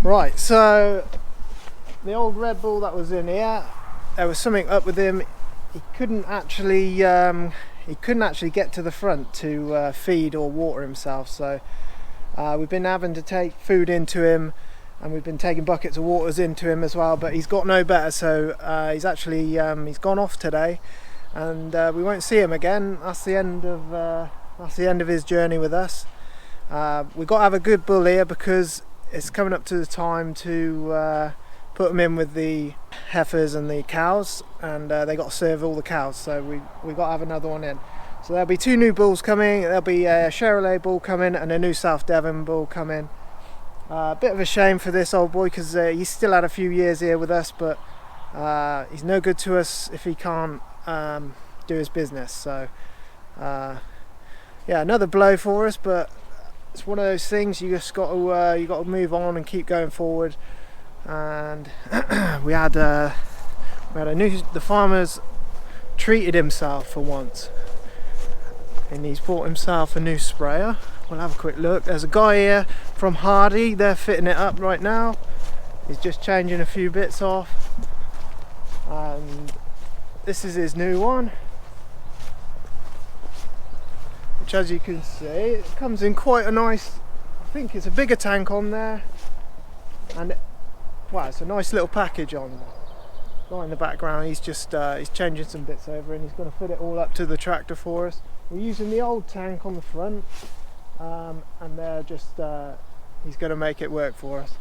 Right, so the old Red Bull that was in here, there was something up with him. He couldn't actually get to the front to feed or water himself. So we've been having to take food into him, and we've been taking buckets of waters into him as well. But he's got no better, so he's gone off today, and we won't see him again. That's the end of his journey with us. We've got to have a good bull here because it's coming up to the time to put them in with the heifers and the cows, and they got to serve all the cows, so we got to have another one in. So there'll be 2 new bulls coming. There'll be a Chevrolet bull coming and a new South Devon bull coming. A bit of a shame for this old boy because he's still had a few years here with us, but he's no good to us if he can't do his business. So yeah, another blow for us, but it's one of those things you just got to move on and keep going forward. And the farmer's treated himself for once, and he's bought himself a new sprayer. We'll have a quick look. There's a guy here from Hardy, they're fitting it up right now. He's just changing a few bits off, and this is his new one, which, as you can see, it comes in quite a nice, I think it's a bigger tank on there, and wow, it's a nice little package on there. Right in the background, he's just he's changing some bits over, and he's going to fit it all up to the tractor for us. We're using the old tank on the front, and they're just he's going to make it work for us.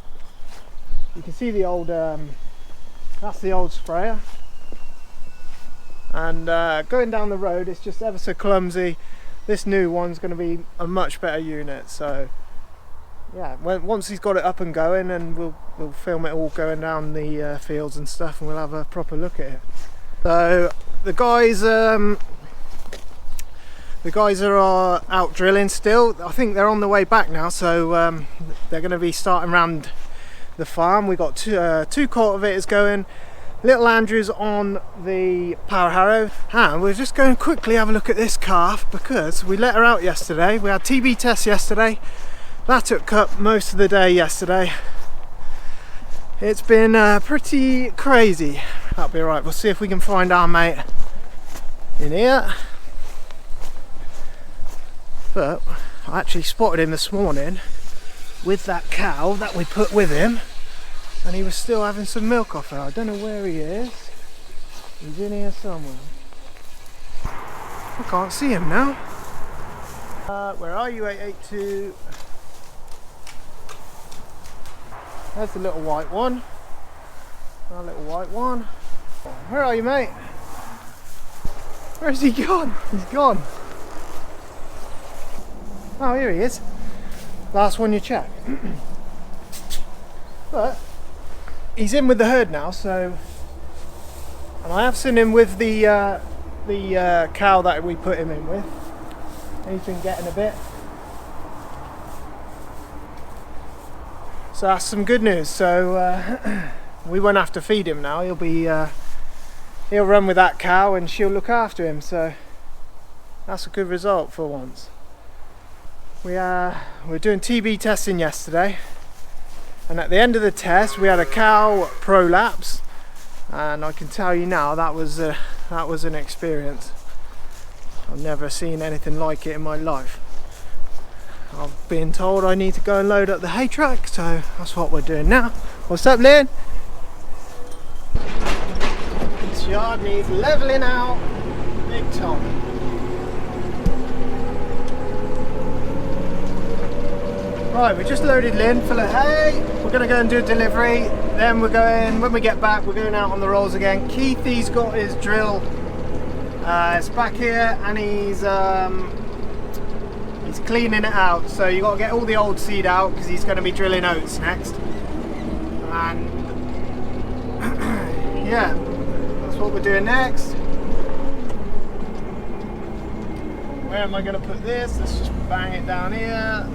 You can see the old that's the old sprayer, and going down the road it's just ever so clumsy. This new one's going to be a much better unit, so yeah, once he's got it up and going, and we'll film it all going down the fields and stuff, and we'll have a proper look at it. So the guys are out drilling still. I think they're on the way back now, so they're going to be starting around the farm. We got two cultivators going. Little Andrew's on the power harrow, and we're just going to quickly have a look at this calf because we let her out yesterday. We had TB tests yesterday. That took up most of the day yesterday. It's been pretty crazy. That'll be alright. We'll see if we can find our mate in here. But I actually spotted him this morning with that cow that we put with him, and he was still having some milk off her. I don't know where he is. He's in here somewhere. I can't see him now. Where are you, 882? There's the little white one. Our little white one. Where are you, mate? Where's he gone? He's gone. Oh, here he is. Last one you check. But he's in with the herd now, so, and I have seen him with the cow that we put him in with. And he's been getting a bit. So that's some good news. So we won't have to feed him now. He'll run with that cow, and she'll look after him. So that's a good result for once. We're doing TB testing yesterday, and at the end of the test we had a cow prolapse, and I can tell you now that was an experience. I've never seen anything like it in my life. I've been told I need to go and load up the hay track, so that's what we're doing now. What's up, Lynn? This yard needs levelling out big time. Right, we just loaded Lynn full of hay. We're going to go and do a delivery. Then when we get back, we're going out on the rolls again. Keith, he's got his drill. It's back here, and he's cleaning it out. So you got to get all the old seed out because he's going to be drilling oats next. And yeah, that's what we're doing next. Where am I going to put this? Let's just bang it down here.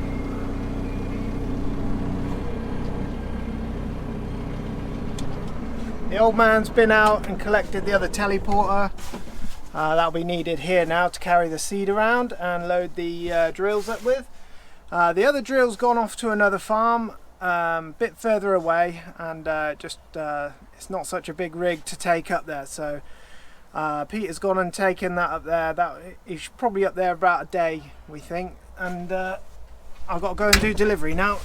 The old man's been out and collected the other teleporter. That'll be needed here now to carry the seed around and load the drills up with. The other drill's gone off to another farm. bit further away, and it's not such a big rig to take up there. So Peter's gone and taken that up there. He's probably up there about a day, we think, and I've got to go and do delivery now.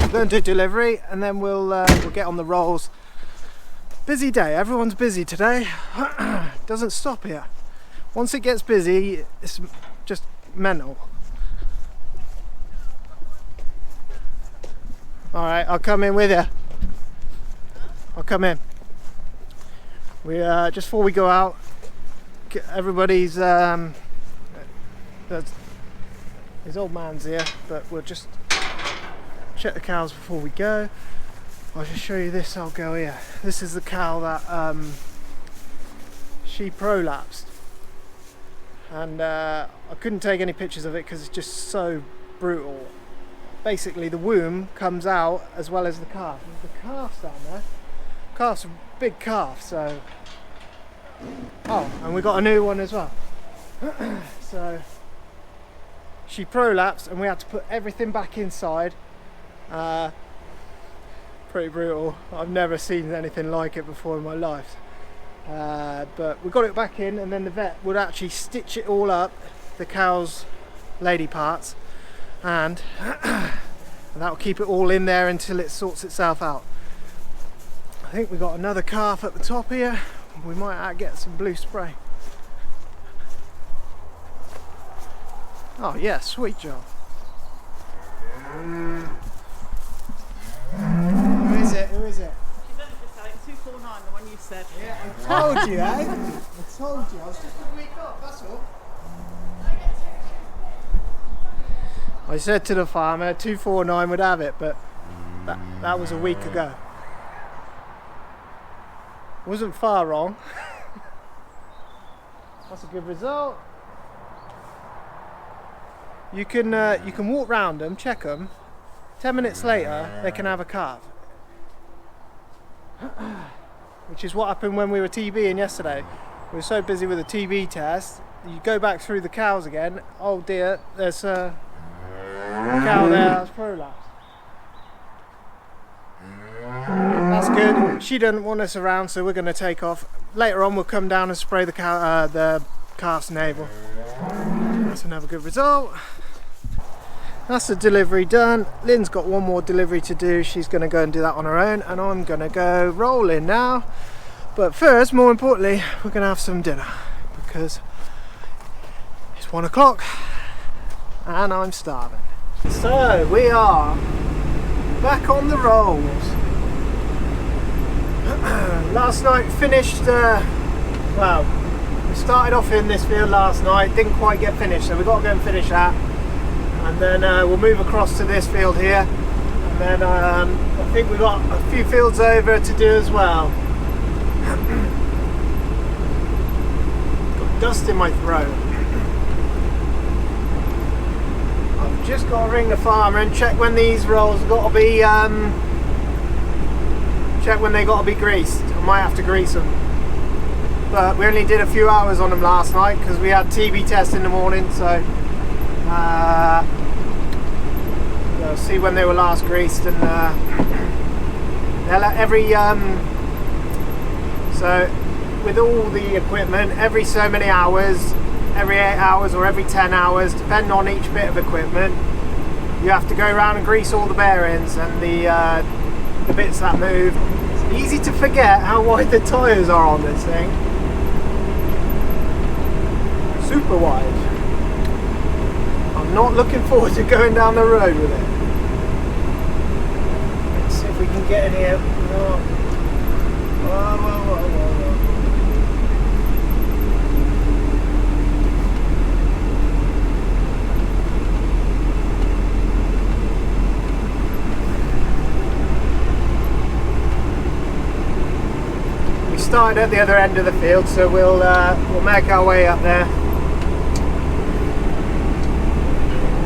We'll go and do delivery, and then we'll get on the rolls. Busy day. Everyone's busy today. Doesn't stop here. Once it gets busy, it's just mental. All right, I'll come in with you. I'll come in. We just before we go out, everybody's his old man's here, but we'll just check the cows before we go. I'll just show you this. I'll go here. This is the cow that she prolapsed, and I couldn't take any pictures of it because it's just so brutal. Basically, the womb comes out as well as the calf. There's the calf's down there. Calf's a big calf, so. Oh, and we got a new one as well. So she prolapsed, and we had to put everything back inside. Pretty brutal. I've never seen anything like it before in my life. But we got it back in, and then the vet would actually stitch it all up, the cow's lady parts, and that will keep it all in there until it sorts itself out. I think we got another calf at the top here. We might get some blue spray. Oh yeah, sweet job. Who is it? She's only just had it, 249, the one you said. Yeah, I told you, eh? I told you. I was just a week off, that's all. I said to the farmer 249 would have it, but that was a week ago. Wasn't far wrong. That's a good result. You can walk round them, check them. 10 minutes later, they can have a calf. Which is what happened when we were TBing yesterday. We were so busy with the TB test. You go back through the cows again. Oh dear, there's a cow there that's prolapsed. That's good. She doesn't want us around, so we're going to take off. Later on, we'll come down and spray the calf's navel. That's another good result. That's the delivery done. Lynn's got one more delivery to do. She's going to go and do that on her own, and I'm going to go rolling now. But first, more importantly, we're going to have some dinner because it's 1 o'clock and I'm starving. So we are back on the rolls. Last night finished, well, we started off in this field last night, didn't quite get finished, so we've got to go and finish that, and then we'll move across to this field here, and then I think we've got a few fields over to do as well. Got dust in my throat. I've just got to ring the farmer and check when these rolls have got to be check when they got to be greased. I might have to grease them, but we only did a few hours on them last night because we had TB test in the morning, so we'll see when they were last greased, and they'll every so with all the equipment, every so many hours, every 8 hours or every 10 hours, depending on each bit of equipment, you have to go around and grease all the bearings and the bits that move. It's easy to forget how wide the tyres are on this thing. Super wide. I'm not looking forward to going down the road with it. Let's see if we can get in here. Whoa. Started at the other end of the field, so we'll make our way up there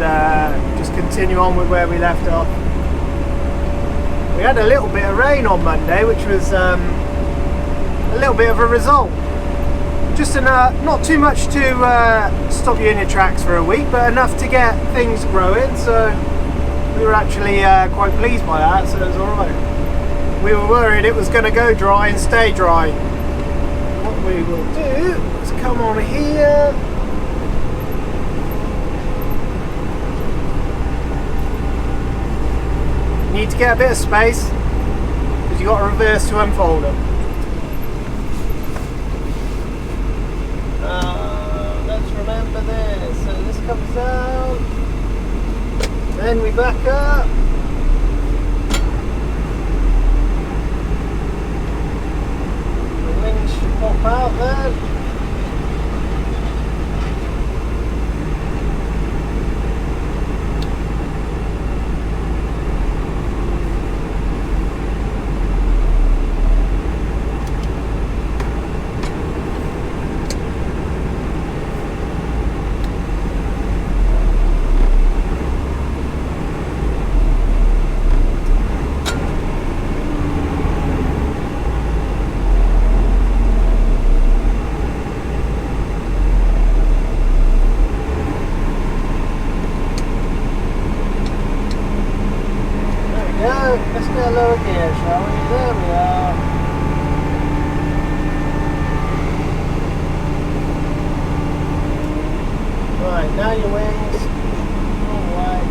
and just continue on with where we left off. We had a little bit of rain on Monday, which was a little bit of a result. Just not too much to stop you in your tracks for a week, but enough to get things growing. So we were actually quite pleased by that, so it was alright. We were worried it was going to go dry and stay dry. What we will do is come on here. You need to get a bit of space because you've got to reverse to unfold them. Let's remember this. So this comes down, then we back up. The wings should pop out then. Let's get a lower gear, shall we? There we are. Right, now your wings. All right.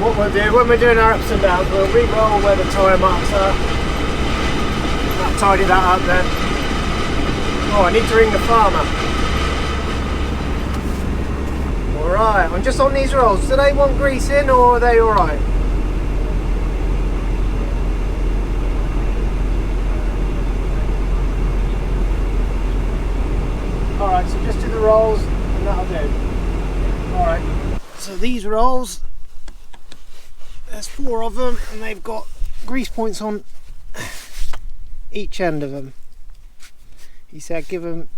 What we'll do when we're doing our ups and downs, we'll re-roll where the tyre marks are. I'll tidy that up then. Oh, I need to ring the farmer. Alright, I'm just on these rolls. Do they want greasing or are they alright? Alright, so just do the rolls and that'll do. Alright, so these rolls, there's 4 of them and they've got grease points on each end of them. He said give them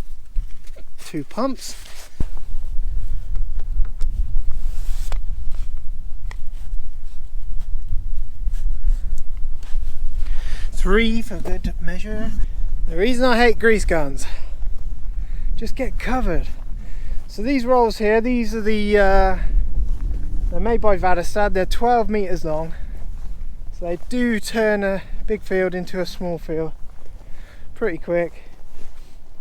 2 pumps. Three for good measure. The reason I hate grease guns, just get covered. So these rolls here, these are the they're made by Livestock. They're 12 meters long, so they do turn a big field into a small field pretty quick.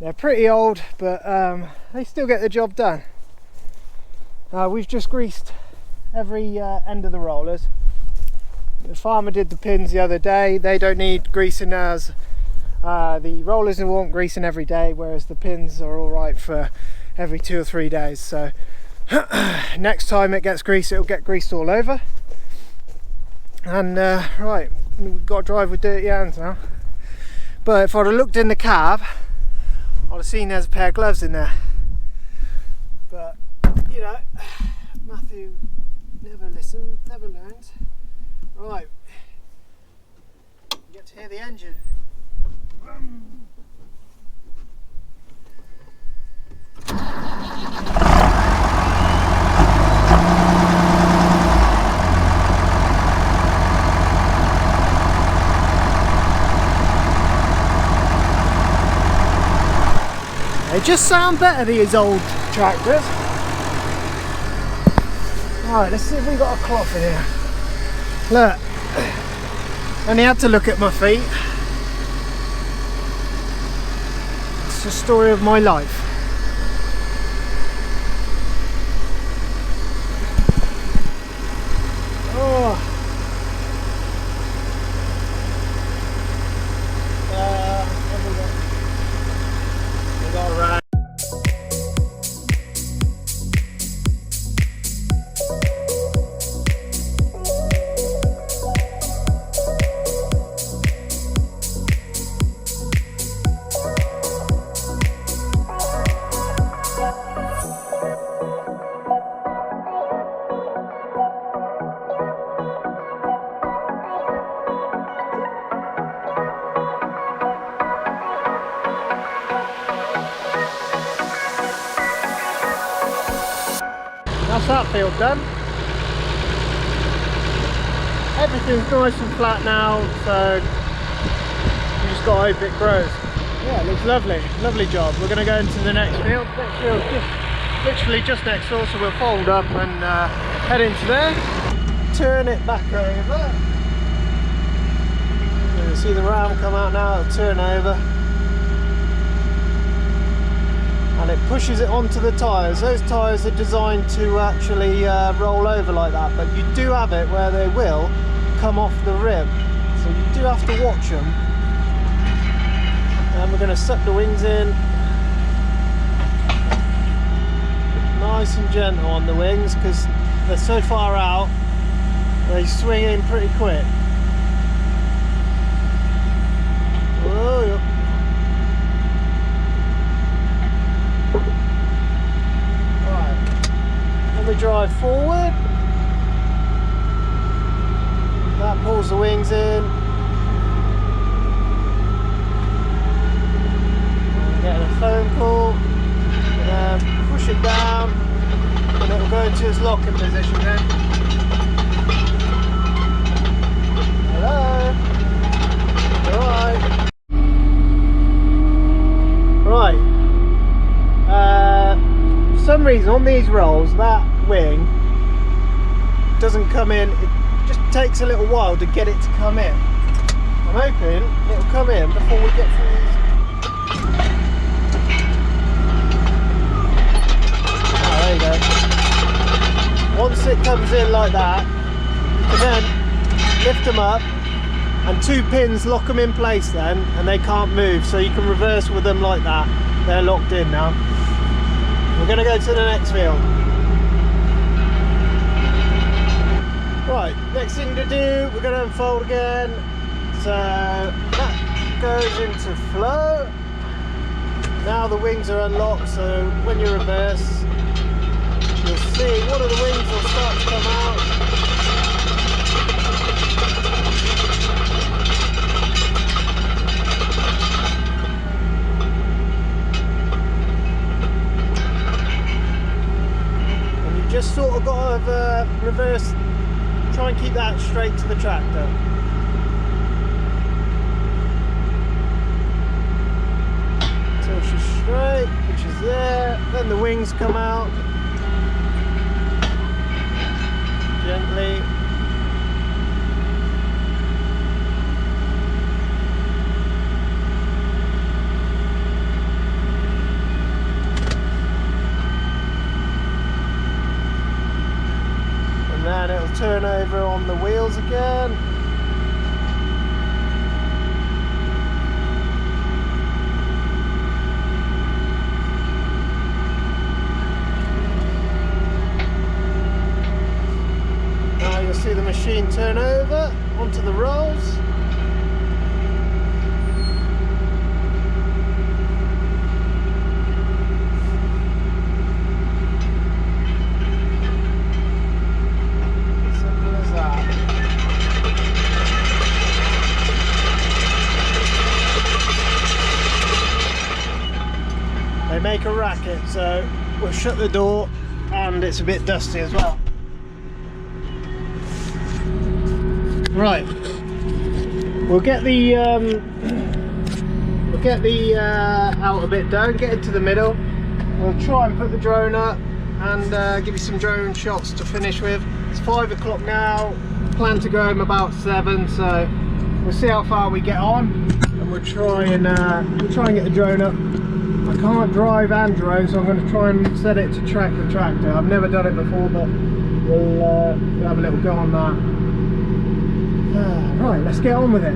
They're pretty old, but they still get the job done. We've just greased every end of the rollers. The farmer did the pins the other day. They don't need greasing as the rollers want greasing every day, whereas the pins are all right for every 2 or 3 days. So next time it gets greased, it'll get greased all over. And right, we've got to drive with dirty hands now. But if I'd have looked in the cab, I'd have seen there's a pair of gloves in there. But you know, Matthew never listens, never learns. Right, you get to hear the engine. They just sound better, these old tractors. Right, let's see if we've got a cloth in here. Look, only had to look at my feet. It's the story of my life. Oh, That's that field done. Everything's nice and flat now, so you just got to hope it grows. Yeah, it looks lovely. Lovely job. We're going to go into the next field. Next field literally just next door, so we'll fold up and head into there. Turn it back over. You can see the ram come out now, it'll turn over. And it pushes it onto the tyres. Those tyres are designed to actually roll over like that, but you do have it where they will come off the rim. So you do have to watch them. And we're going to suck the wings in. Nice and gentle on the wings because they're so far out, they swing in pretty quick. Whoa, yep. We drive forward, that pulls the wings in, getting a phone call, and then push it down and it will go into its locking position then. Hello? Alright. Right. For some reason on these rolls that wing doesn't come in, it just takes a little while to get it to come in. I'm hoping it'll come in before we get through these. Oh, there you go. Once it comes in like that, you can then lift them up and 2 pins lock them in place then, and they can't move, so you can reverse with them like that. They're locked in now. We're going to go to the next field. Right, next thing to do, we're going to unfold again. So that goes into flow. Now the wings are unlocked, so when you reverse, you'll see one of the wings will start to come out. And you just sort of got to reverse. Try and keep that straight to the tractor. Till she's straight, which is there. Then the wings come out. Gently. And then it'll turn over on the wheels again. Now you'll see the machine turn over onto the rolls. They make a racket, so we'll shut the door, and it's a bit dusty as well. Right, we'll get the outer bit done, get it to the middle. We'll try and put the drone up and give you some drone shots to finish with. It's 5 o'clock now. Plan to go home about 7, so we'll see how far we get on, and we'll try and get the drone up. I can't drive and drone, so I'm going to try and set it to track the tractor. I've never done it before, but we'll have a little go on that. Right, let's get on with it.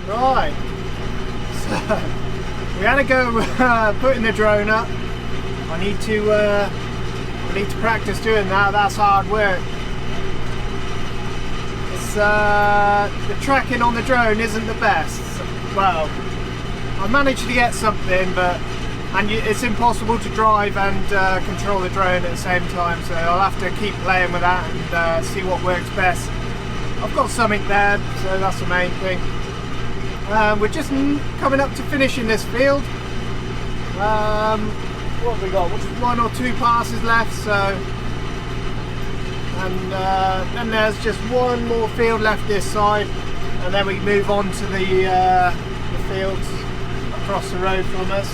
Right, so we had to go putting the drone up. I need to practice doing that. That's hard work. It's the tracking on the drone isn't the best. Well, I managed to get something, but it's impossible to drive and control the drone at the same time. So I'll have to keep playing with that and see what works best. I've got something there, so that's the main thing. We're just coming up to finishing this field. What have we got? One or two passes left, so, and then there's just one more field left this side, and then we move on to the fields across the road from us.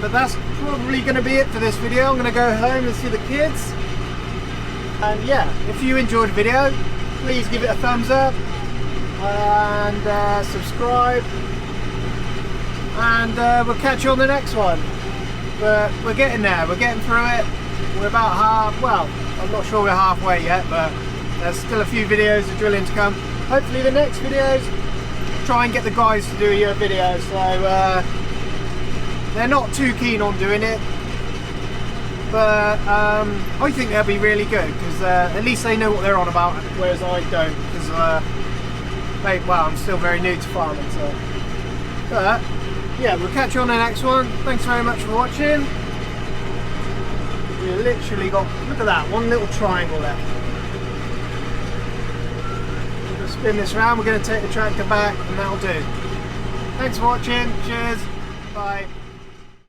But that's probably going to be it for this video. I'm going to go home and see the kids. And yeah, if you enjoyed the video, please give it a thumbs up and subscribe. And we'll catch you on the next one. But we're getting there, we're getting through it. We're about well, I'm not sure we're halfway yet, but there's still a few videos of drilling to come. Hopefully the next videos, try and get the guys to do your video. So they're not too keen on doing it, but I think they'll be really good, because at least they know what they're on about, whereas I don't, because well, I'm still very new to farming. So but yeah, we'll catch you on the next one. Thanks very much for watching. We literally got, look at that, one little triangle left. We'll spin this around, we're going to take the tractor back, and that'll do. Thanks for watching, cheers, bye.